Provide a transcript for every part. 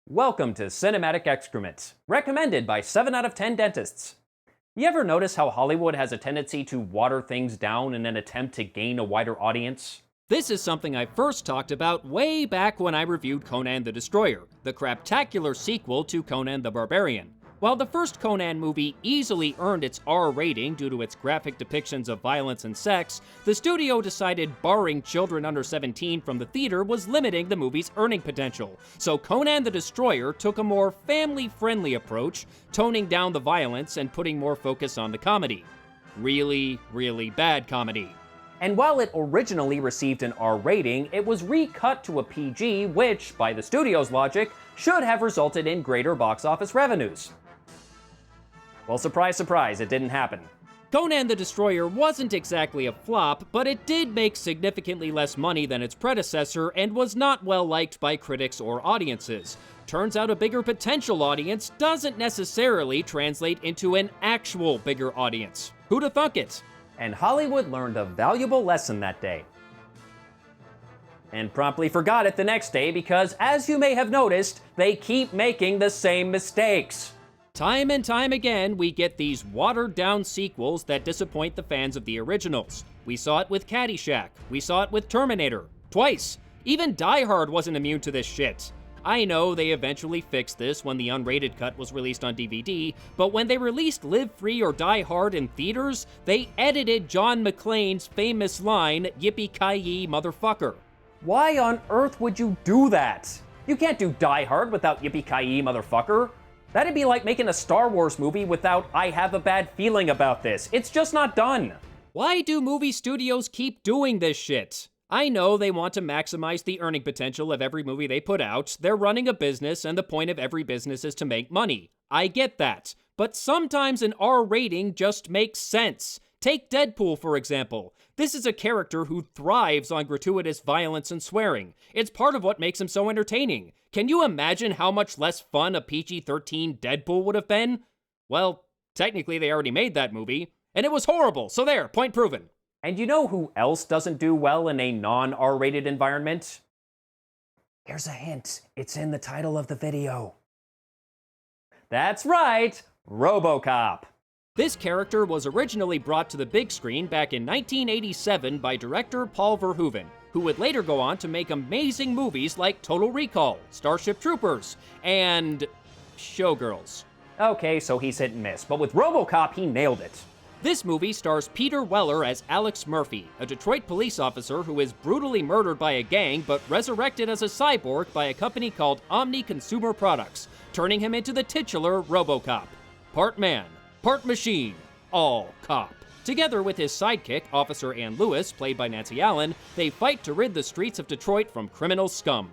Welcome to Cinematic Excrement, recommended by 7 out of 10 dentists. You ever notice how Hollywood has a tendency to water things down in an attempt to gain a wider audience? This is something I first talked about way back when I reviewed Conan the Destroyer, the craptacular sequel to Conan the Barbarian. While the first Conan movie easily earned its R rating due to its graphic depictions of violence and sex, the studio decided barring children under 17 from the theater was limiting the movie's earning potential. So Conan the Destroyer took a more family-friendly approach, toning down the violence and putting more focus on the comedy. Really, really bad comedy. And while it originally received an R rating, it was recut to a PG, which, by the studio's logic, should have resulted in greater box office revenues. Well, surprise, surprise, it didn't happen. Conan the Destroyer wasn't exactly a flop, but it did make significantly less money than its predecessor and was not well liked by critics or audiences. Turns out a bigger potential audience doesn't necessarily translate into an actual bigger audience. Who'da thunk it? And Hollywood learned a valuable lesson that day. And promptly forgot it the next day because, as you may have noticed, they keep making the same mistakes. Time and time again, we get these watered-down sequels that disappoint the fans of the originals. We saw it with Caddyshack. We saw it with Terminator. Twice. Even Die Hard wasn't immune to this shit. I know they eventually fixed this when the unrated cut was released on DVD, but when they released Live Free or Die Hard in theaters, they edited John McClane's famous line, "Yippee-ki-yay, motherfucker." Why on earth would you do that? You can't do Die Hard without "Yippee-ki-yay, motherfucker." That'd be like making a Star Wars movie without "I have a bad feeling about this." It's just not done. Why do movie studios keep doing this shit? I know they want to maximize the earning potential of every movie they put out. They're running a business, and the point of every business is to make money. I get that. But sometimes an R rating just makes sense. Take Deadpool, for example. This is a character who thrives on gratuitous violence and swearing. It's part of what makes him so entertaining. Can you imagine how much less fun a PG-13 Deadpool would have been? Well, technically they already made that movie, and it was horrible, so there, point proven. And you know who else doesn't do well in a non-R-rated environment? Here's a hint. It's in the title of the video. That's right, Robocop. This character was originally brought to the big screen back in 1987 by director Paul Verhoeven, who would later go on to make amazing movies like Total Recall, Starship Troopers, and Showgirls. Okay, so he's hit and miss, but with Robocop, he nailed it. This movie stars Peter Weller as Alex Murphy, a Detroit police officer who is brutally murdered by a gang but resurrected as a cyborg by a company called Omni Consumer Products, turning him into the titular Robocop. Part man, part machine, all cop. Together with his sidekick, Officer Ann Lewis, played by Nancy Allen, they fight to rid the streets of Detroit from criminal scum.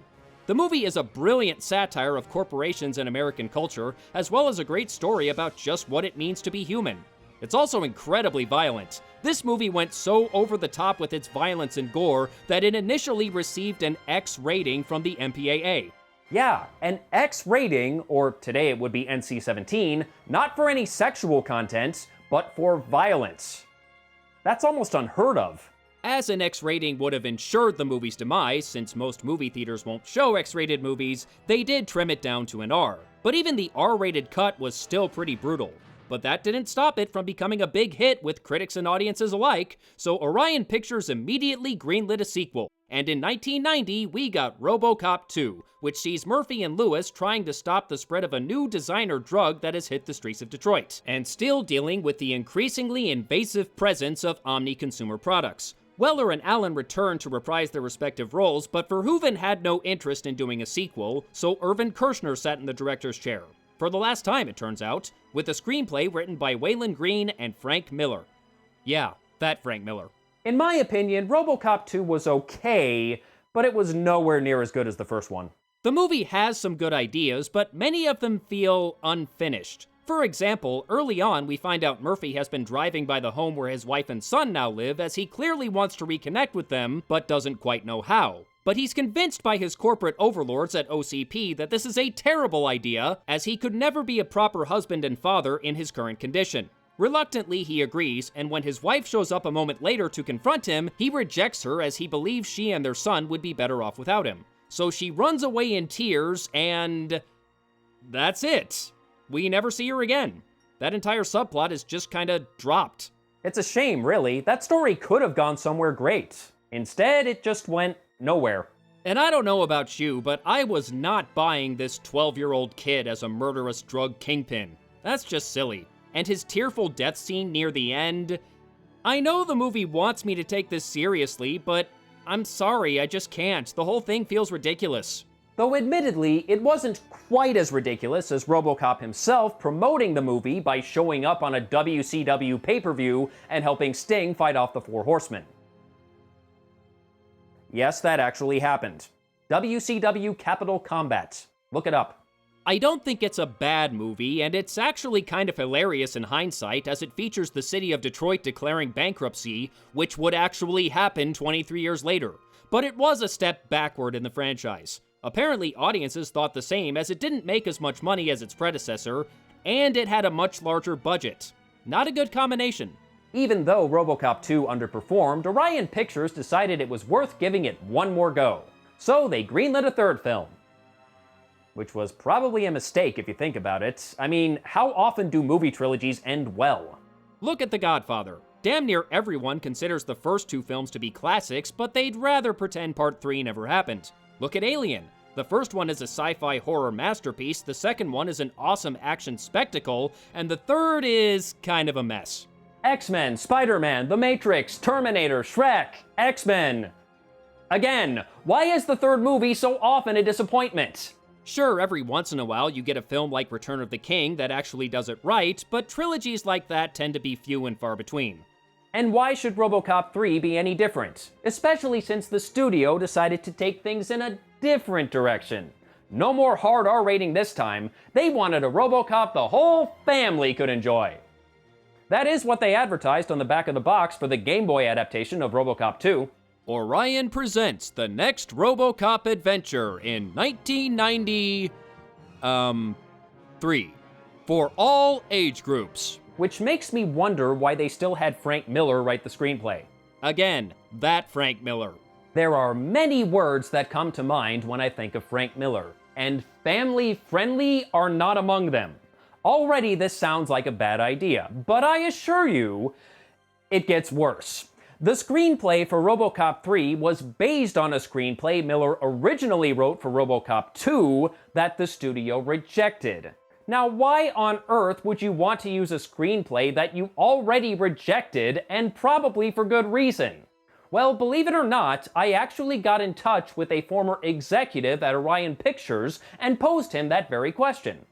The movie is a brilliant satire of corporations and American culture, as well as a great story about just what it means to be human. It's also incredibly violent. This movie went so over the top with its violence and gore that it initially received an X rating from the MPAA. Yeah, an X rating, or today it would be NC-17, not for any sexual content, but for violence. That's almost unheard of. As an X rating would have ensured the movie's demise, since most movie theaters won't show X-rated movies, they did trim it down to an R. But even the R-rated cut was still pretty brutal. But that didn't stop it from becoming a big hit with critics and audiences alike, so Orion Pictures immediately greenlit a sequel. And in 1990, we got Robocop 2, which sees Murphy and Lewis trying to stop the spread of a new designer drug that has hit the streets of Detroit, and still dealing with the increasingly invasive presence of Omni Consumer Products. Weller and Allen returned to reprise their respective roles, but Verhoeven had no interest in doing a sequel, so Irvin Kershner sat in the director's chair. For the last time, it turns out, with a screenplay written by Waylon Green and Frank Miller. Yeah, that Frank Miller. In my opinion, Robocop 2 was okay, but it was nowhere near as good as the first one. The movie has some good ideas, but many of them feel unfinished. For example, early on, we find out Murphy has been driving by the home where his wife and son now live, as he clearly wants to reconnect with them, but doesn't quite know how. But he's convinced by his corporate overlords at OCP that this is a terrible idea, as he could never be a proper husband and father in his current condition. Reluctantly, he agrees, and when his wife shows up a moment later to confront him, he rejects her as he believes she and their son would be better off without him. So she runs away in tears, and that's it. We never see her again. That entire subplot is just kinda dropped. It's a shame, really. That story could have gone somewhere great. Instead, it just went nowhere. And I don't know about you, but I was not buying this 12-year-old kid as a murderous drug kingpin. That's just silly. And his tearful death scene near the end... I know the movie wants me to take this seriously, but I'm sorry, I just can't. The whole thing feels ridiculous. Though admittedly, it wasn't quite as ridiculous as Robocop himself promoting the movie by showing up on a WCW pay-per-view and helping Sting fight off the Four Horsemen. Yes, that actually happened. WCW Capital Combat. Look it up. I don't think it's a bad movie, and it's actually kind of hilarious in hindsight, as it features the city of Detroit declaring bankruptcy, which would actually happen 23 years later. But it was a step backward in the franchise. Apparently, audiences thought the same, as it didn't make as much money as its predecessor, and it had a much larger budget. Not a good combination. Even though Robocop 2 underperformed, Orion Pictures decided it was worth giving it one more go. So they greenlit a third film. Which was probably a mistake if you think about it. I mean, how often do movie trilogies end well? Look at The Godfather. Damn near everyone considers the first two films to be classics, but they'd rather pretend Part 3 never happened. Look at Alien. The first one is a sci-fi horror masterpiece, the second one is an awesome action spectacle, and the third is kind of a mess. X-Men, Spider-Man, The Matrix, Terminator, Shrek, X-Men. Again, why is the third movie so often a disappointment? Sure, every once in a while you get a film like Return of the King that actually does it right, but trilogies like that tend to be few and far between. And why should Robocop 3 be any different? Especially since the studio decided to take things in a different direction. No more hard R rating this time. They wanted a Robocop the whole family could enjoy. That is what they advertised on the back of the box for the Game Boy adaptation of Robocop 2. Orion presents the next Robocop adventure in 1993. For all age groups. Which makes me wonder why they still had Frank Miller write the screenplay. Again, that Frank Miller. There are many words that come to mind when I think of Frank Miller, and family-friendly are not among them. Already this sounds like a bad idea, but I assure you, it gets worse. The screenplay for Robocop 3 was based on a screenplay Miller originally wrote for Robocop 2 that the studio rejected. Now, why on earth would you want to use a screenplay that you already rejected, and probably for good reason? Well, believe it or not, I actually got in touch with a former executive at Orion Pictures and posed him that very question.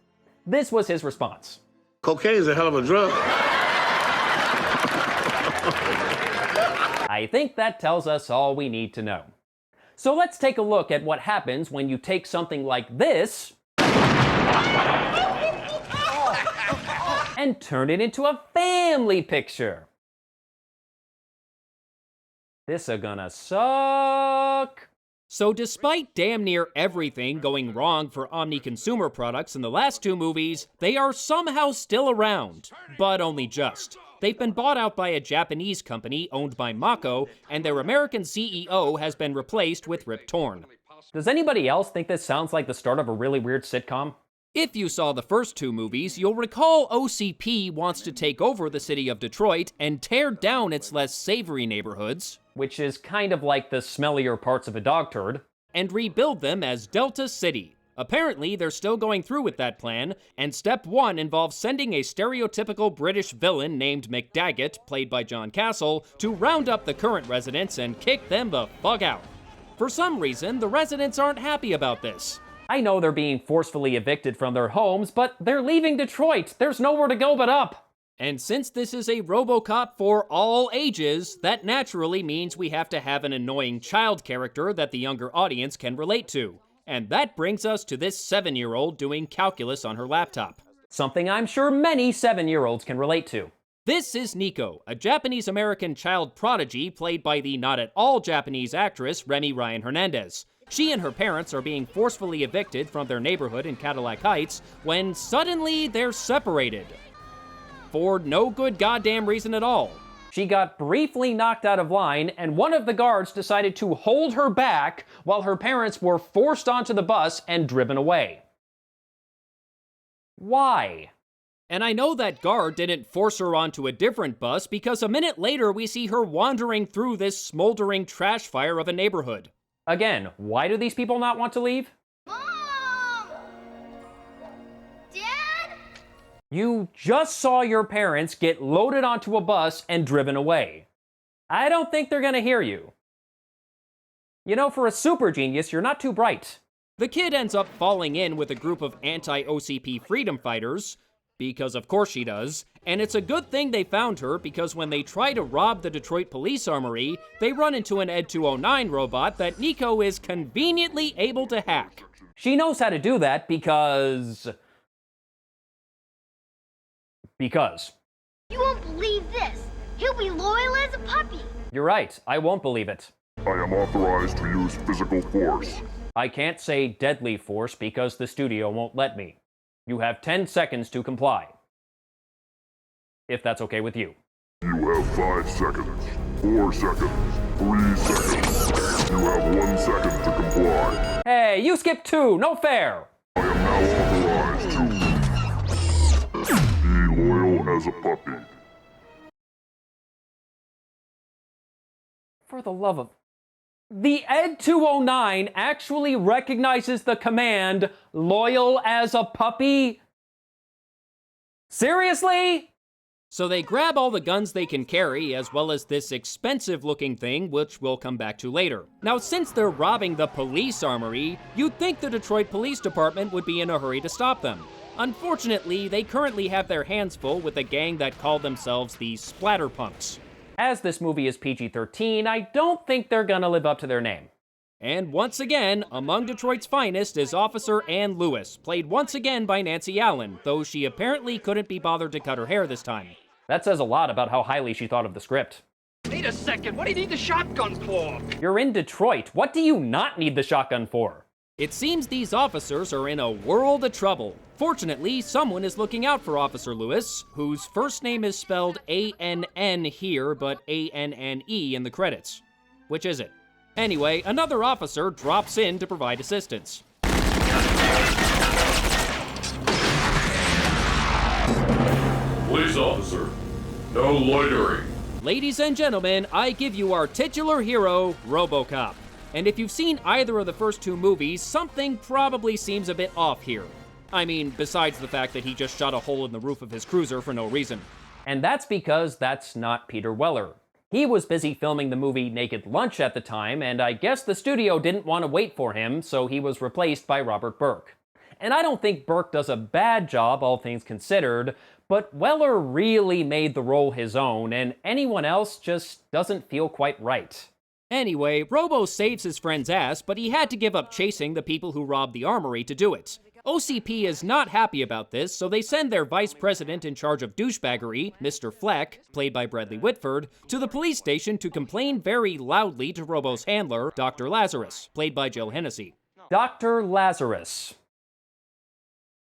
This was his response. Cocaine is a hell of a drug. I think that tells us all we need to know. So let's take a look at what happens when you take something like this and turn it into a family picture. This are gonna suck. So despite damn near everything going wrong for Omni consumer products in the last two movies, they are somehow still around, but only just. They've been bought out by a Japanese company owned by Mako, and their American CEO has been replaced with Rip Torn. Does anybody else think this sounds like the start of a really weird sitcom? If you saw the first two movies, you'll recall OCP wants to take over the city of Detroit and tear down its less savory neighborhoods, which is kind of like the smellier parts of a dog turd, and rebuild them as Delta City. Apparently, they're still going through with that plan, and step one involves sending a stereotypical British villain named McDaggett, played by John Castle, to round up the current residents and kick them the fuck out. For some reason, the residents aren't happy about this. I know they're being forcefully evicted from their homes, but they're leaving Detroit. There's nowhere to go but up. And since this is a Robocop for all ages, that naturally means we have to have an annoying child character that the younger audience can relate to. And that brings us to this 7-year-old doing calculus on her laptop. Something I'm sure many 7-year-olds can relate to. This is Nico, a Japanese-American child prodigy played by the not-at-all Japanese actress Remy Ryan Hernandez. She and her parents are being forcefully evicted from their neighborhood in Cadillac Heights when suddenly they're separated. For no good goddamn reason at all. She got briefly knocked out of line, and one of the guards decided to hold her back while her parents were forced onto the bus and driven away. Why? And I know that guard didn't force her onto a different bus because a minute later we see her wandering through this smoldering trash fire of a neighborhood. Again, why do these people not want to leave? Mom! Dad? You just saw your parents get loaded onto a bus and driven away. I don't think they're gonna hear you. You know, for a super genius, you're not too bright. The kid ends up falling in with a group of anti-OCP freedom fighters, because of course she does, and it's a good thing they found her because when they try to rob the Detroit police armory, they run into an Ed 209 robot that Nico is conveniently able to hack. She knows how to do that because... You won't believe this. He'll be loyal as a puppy. You're right, I won't believe it. I am authorized to use physical force. I can't say deadly force because the studio won't let me. You have 10 seconds to comply. If that's okay with you. You have 5 seconds, 4 seconds, 3 seconds. You have 1 second to comply. Hey, you skipped 2, no fair! I am now authorized to be loyal as a puppy. For the love of... The Ed 209 actually recognizes the command, loyal as a puppy? Seriously? So they grab all the guns they can carry, as well as this expensive-looking thing, which we'll come back to later. Now, since they're robbing the police armory, you'd think the Detroit Police Department would be in a hurry to stop them. Unfortunately, they currently have their hands full with a gang that call themselves the Splatterpunks. As this movie is PG-13, I don't think they're gonna live up to their name. And once again, among Detroit's finest is Officer Ann Lewis, played once again by Nancy Allen, though she apparently couldn't be bothered to cut her hair this time. That says a lot about how highly she thought of the script. Wait a second, what do you need the shotgun for? You're in Detroit. What do you not need the shotgun for? It seems these officers are in a world of trouble. Fortunately, someone is looking out for Officer Lewis, whose first name is spelled A-N-N here, but A-N-N-E in the credits. Which is it? Anyway, another officer drops in to provide assistance. Police officer, no loitering. Ladies and gentlemen, I give you our titular hero, Robocop. And if you've seen either of the first 2 movies, something probably seems a bit off here. I mean, besides the fact that he just shot a hole in the roof of his cruiser for no reason. And that's because that's not Peter Weller. He was busy filming the movie Naked Lunch at the time, and I guess the studio didn't want to wait for him, so he was replaced by Robert Burke. And I don't think Burke does a bad job, all things considered, but Weller really made the role his own, and anyone else just doesn't feel quite right. Anyway, Robo saves his friend's ass, but he had to give up chasing the people who robbed the armory to do it. OCP is not happy about this, so they send their vice president in charge of douchebaggery, Mr. Fleck, played by Bradley Whitford, to the police station to complain very loudly to Robo's handler, Dr. Lazarus, played by Jill Hennessy. Dr. Lazarus.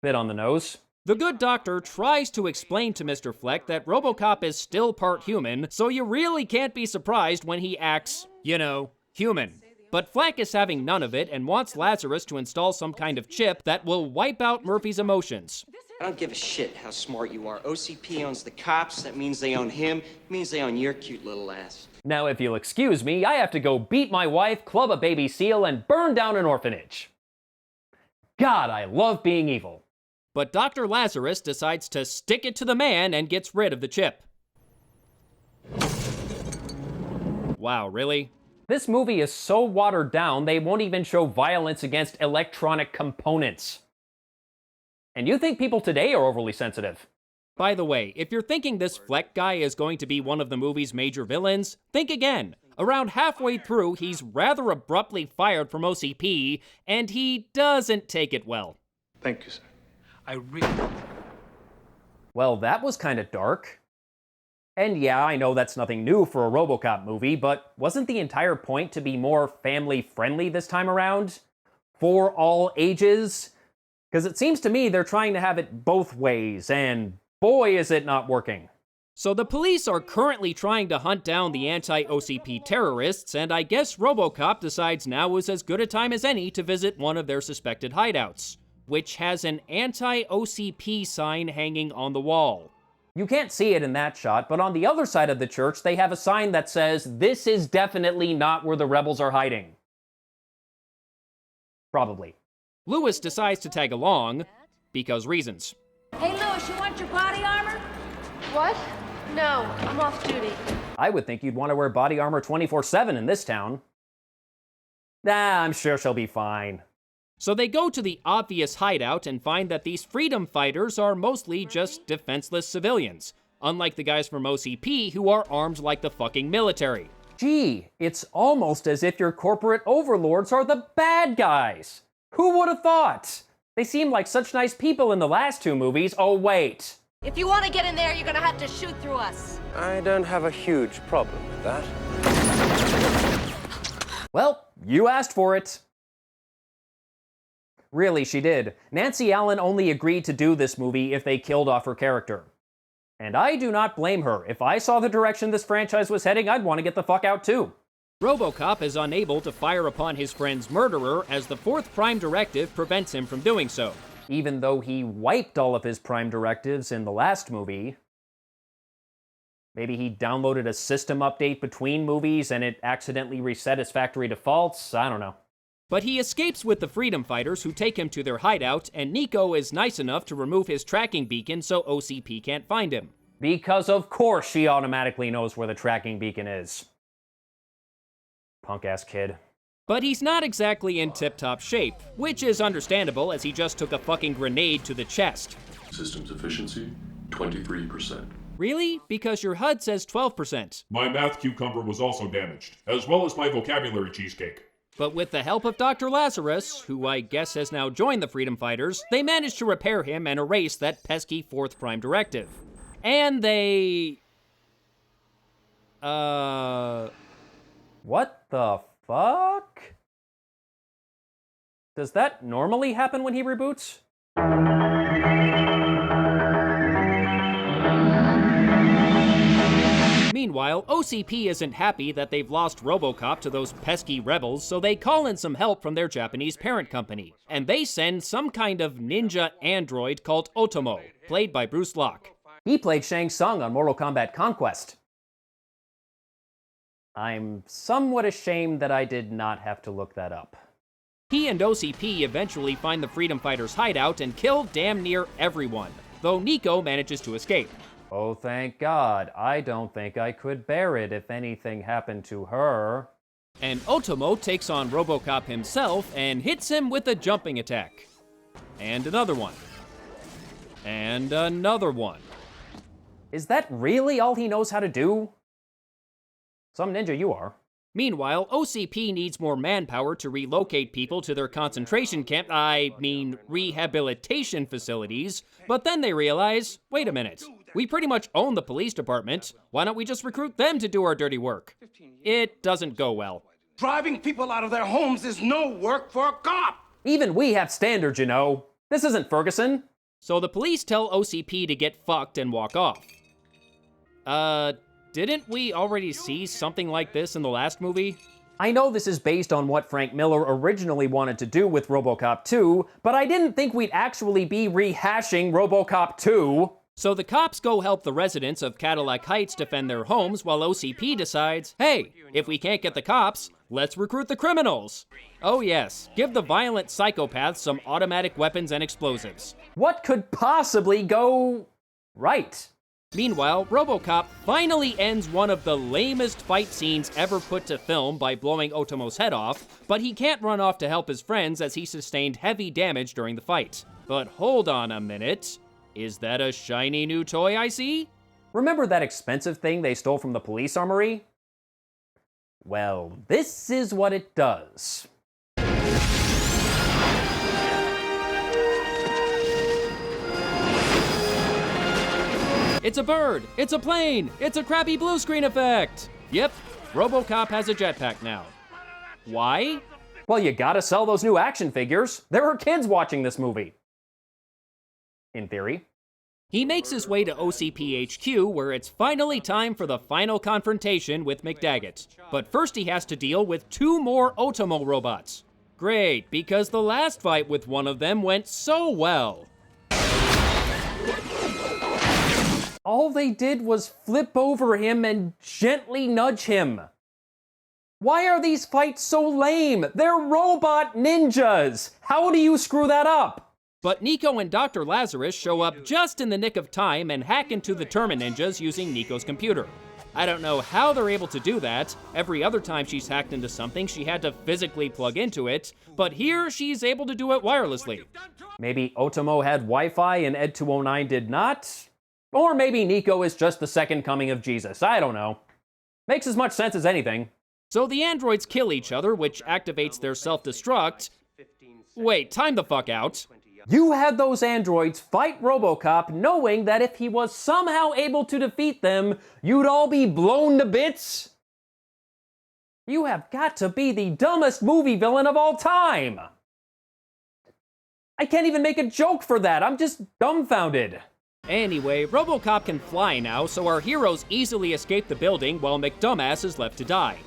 Bit on the nose. The good doctor tries to explain to Mr. Fleck that Robocop is still part human, so you really can't be surprised when he acts, you know, human. But Fleck is having none of it and wants Lazarus to install some kind of chip that will wipe out Murphy's emotions. I don't give a shit how smart you are. OCP owns the cops. That means they own him. It means they own your cute little ass. Now, if you'll excuse me, I have to go beat my wife, club a baby seal, and burn down an orphanage. God, I love being evil. But Dr. Lazarus decides to stick it to the man and gets rid of the chip. Wow, really? This movie is so watered down, they won't even show violence against electronic components. And you think people today are overly sensitive? By the way, if you're thinking this Fleck guy is going to be one of the movie's major villains, think again. Around halfway through, he's rather abruptly fired from OCP, and he doesn't take it well. Thank you, sir. I really... Well, that was kind of dark. And yeah, I know that's nothing new for a Robocop movie, but wasn't the entire point to be more family-friendly this time around? For all ages? Because it seems to me they're trying to have it both ways, and boy is it not working. So the police are currently trying to hunt down the anti-OCP terrorists, and I guess Robocop decides now is as good a time as any to visit one of their suspected hideouts. which has an anti-OCP sign hanging on the wall. You can't see it in that shot, but on the other side of the church, they have a sign that says, "This is definitely not where the rebels are hiding." Probably. Lewis decides to tag along, because reasons. Hey, Lewis, you want your body armor? What? No, I'm off duty. I would think you'd want to wear body armor 24/7 in this town. Nah, I'm sure she'll be fine. So they go to the obvious hideout and find that these freedom fighters are mostly just defenseless civilians, unlike the guys from OCP who are armed like the fucking military. Gee, it's almost as if your corporate overlords are the bad guys. Who would have thought? They seemed like such nice people in the last two movies. Oh, wait. If you want to get in there, you're gonna have to shoot through us. I don't have a huge problem with that. Well, you asked for it. Really, she did. Nancy Allen only agreed to do this movie if they killed off her character. And I do not blame her. If I saw the direction this franchise was heading, I'd want to get the fuck out too. Robocop is unable to fire upon his friend's murderer as the fourth Prime Directive prevents him from doing so. Even though he wiped all of his Prime Directives in the last movie. Maybe he downloaded a system update between movies and it accidentally reset his factory defaults. I don't know. But he escapes with the freedom fighters who take him to their hideout, and Nico is nice enough to remove his tracking beacon so OCP can't find him. Because of course she automatically knows where the tracking beacon is. Punk-ass kid. But he's not exactly in tip-top shape, which is understandable as he just took a fucking grenade to the chest. Systems efficiency, 23%. Really? Because your HUD says 12%. My math cucumber was also damaged, as well as my vocabulary cheesecake. But with the help of Dr. Lazarus, who I guess has now joined the Freedom Fighters, they managed to repair him and erase that pesky fourth Prime Directive. And they... What the fuck? Does that normally happen when he reboots? Meanwhile, OCP isn't happy that they've lost Robocop to those pesky rebels, so they call in some help from their Japanese parent company. And they send some kind of ninja android called Otomo, played by Bruce Locke. He played Shang Tsung on Mortal Kombat Conquest. I'm somewhat ashamed that I did not have to look that up. He and OCP eventually find the Freedom Fighters' hideout and kill damn near everyone, though Nico manages to escape. Oh, thank God. I don't think I could bear it if anything happened to her. And Otomo takes on Robocop himself and hits him with a jumping attack. And another one. And another one. Is that really all he knows how to do? Some ninja you are. Meanwhile, OCP needs more manpower to relocate people to their concentration camp, rehabilitation facilities, but then they realize, wait a minute, we pretty much own the police department, why don't we just recruit them to do our dirty work? It doesn't go well. Driving people out of their homes is no work for a cop. Even we have standards, you know. This isn't Ferguson. So the police tell OCP to get fucked and walk off. Didn't we already see something like this in the last movie? I know this is based on what Frank Miller originally wanted to do with Robocop 2, but I didn't think we'd actually be rehashing Robocop 2. So the cops go help the residents of Cadillac Heights defend their homes while OCP decides, hey, if we can't get the cops, let's recruit the criminals. Oh yes, give the violent psychopaths some automatic weapons and explosives. What could possibly go right? Meanwhile, Robocop finally ends one of the lamest fight scenes ever put to film by blowing Otomo's head off, but he can't run off to help his friends as he sustained heavy damage during the fight. But hold on a minute. Is that a shiny new toy I see? Remember that expensive thing they stole from the police armory? Well, this is what it does. It's a bird! It's a plane! It's a crappy blue screen effect! Yep, Robocop has a jetpack now. Why? Well, you gotta sell those new action figures. There are kids watching this movie. In theory. He makes his way to OCP HQ, where it's finally time for the final confrontation with McDaggett. But first he has to deal with 2 more Otomo robots. Great, because the last fight with one of them went so well. All they did was flip over him and gently nudge him. Why are these fights so lame? They're robot ninjas! How do you screw that up? But Nico and Dr. Lazarus show up just in the nick of time and hack into the Termin ninjas using Nico's computer. I don't know how they're able to do that. Every other time she's hacked into something, she had to physically plug into it, but here she's able to do it wirelessly. Maybe Otomo had Wi-Fi and Ed 209 did not? Or maybe Nico is just the second coming of Jesus. I don't know. Makes as much sense as anything. So the androids kill each other, which activates their self-destruct. Wait, time the fuck out. You had those androids fight Robocop knowing that if he was somehow able to defeat them, you'd all be blown to bits? You have got to be the dumbest movie villain of all time! I can't even make a joke for that, I'm just dumbfounded. Anyway, Robocop can fly now, so our heroes easily escape the building while McDumbass is left to die.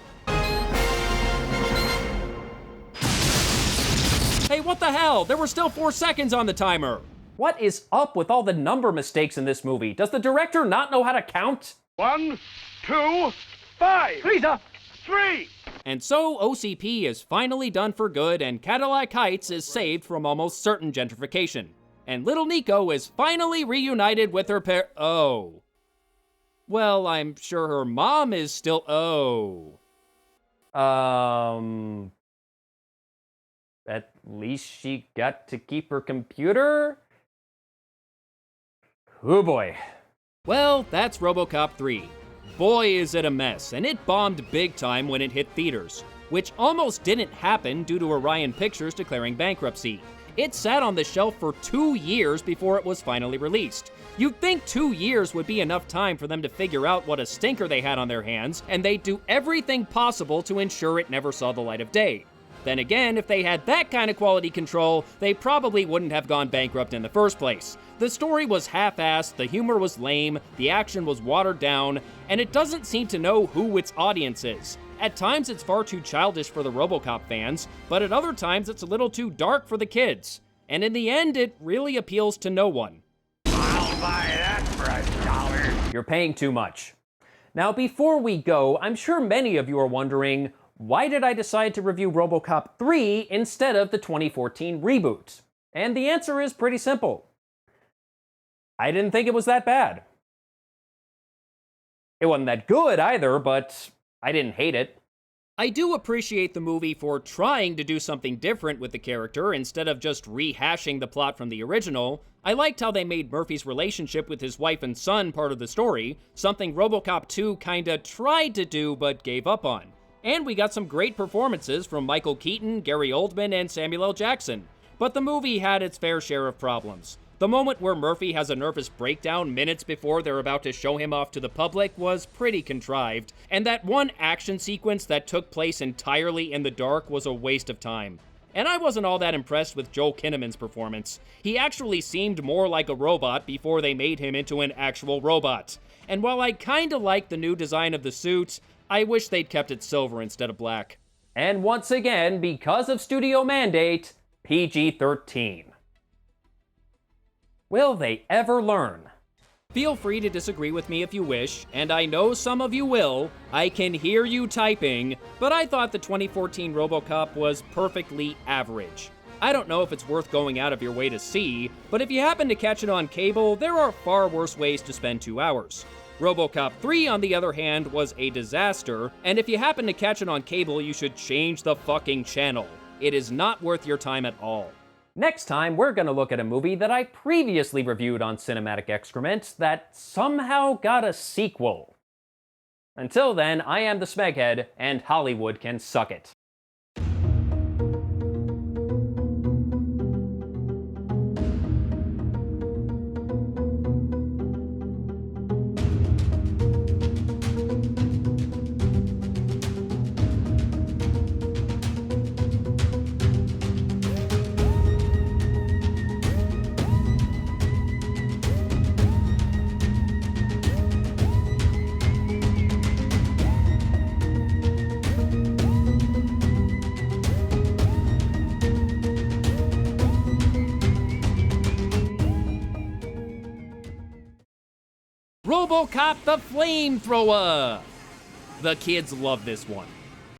Hey, what the hell? There were still 4 seconds on the timer! What is up with all the number mistakes in this movie? Does the director not know how to count? 1, 2, 5. Lisa, 3. And so OCP is finally done for good, and Cadillac Heights is saved from almost certain gentrification. And little Nico is finally reunited with her Oh. Well, I'm sure her mom is still At least she got to keep her computer? Oh boy. Well, that's Robocop 3. Boy, is it a mess, and it bombed big time when it hit theaters, which almost didn't happen due to Orion Pictures declaring bankruptcy. It sat on the shelf for 2 years before it was finally released. You'd think 2 years would be enough time for them to figure out what a stinker they had on their hands, and they'd do everything possible to ensure it never saw the light of day. Then again, if they had that kind of quality control, they probably wouldn't have gone bankrupt in the first place. The story was half-assed, the humor was lame, the action was watered down, and it doesn't seem to know who its audience is. At times it's far too childish for the Robocop fans, but at other times it's a little too dark for the kids. And in the end, it really appeals to no one. I'll buy that for $1. You're paying too much. Now, before we go, I'm sure many of you are wondering, why did I decide to review Robocop 3 instead of the 2014 reboot? And the answer is pretty simple. I didn't think it was that bad. It wasn't that good either, but I didn't hate it. I do appreciate the movie for trying to do something different with the character instead of just rehashing the plot from the original. I liked how they made Murphy's relationship with his wife and son part of the story, something Robocop 2 kinda tried to do but gave up on. And we got some great performances from Michael Keaton, Gary Oldman, and Samuel L. Jackson. But the movie had its fair share of problems. The moment where Murphy has a nervous breakdown minutes before they're about to show him off to the public was pretty contrived, and that one action sequence that took place entirely in the dark was a waste of time. And I wasn't all that impressed with Joel Kinnaman's performance. He actually seemed more like a robot before they made him into an actual robot. And while I kinda like the new design of the suit, I wish they'd kept it silver instead of black. And once again, because of studio mandate, PG-13. Will they ever learn? Feel free to disagree with me if you wish, and I know some of you will. I can hear you typing, but I thought the 2014 Robocop was perfectly average. I don't know if it's worth going out of your way to see, but if you happen to catch it on cable, there are far worse ways to spend 2 hours. Robocop 3, on the other hand, was a disaster, and if you happen to catch it on cable, you should change the fucking channel. It is not worth your time at all. Next time, we're gonna look at a movie that I previously reviewed on Cinematic Excrement that somehow got a sequel. Until then, I am the Smeghead, and Hollywood can suck it. Robocop the Flamethrower! The kids love this one.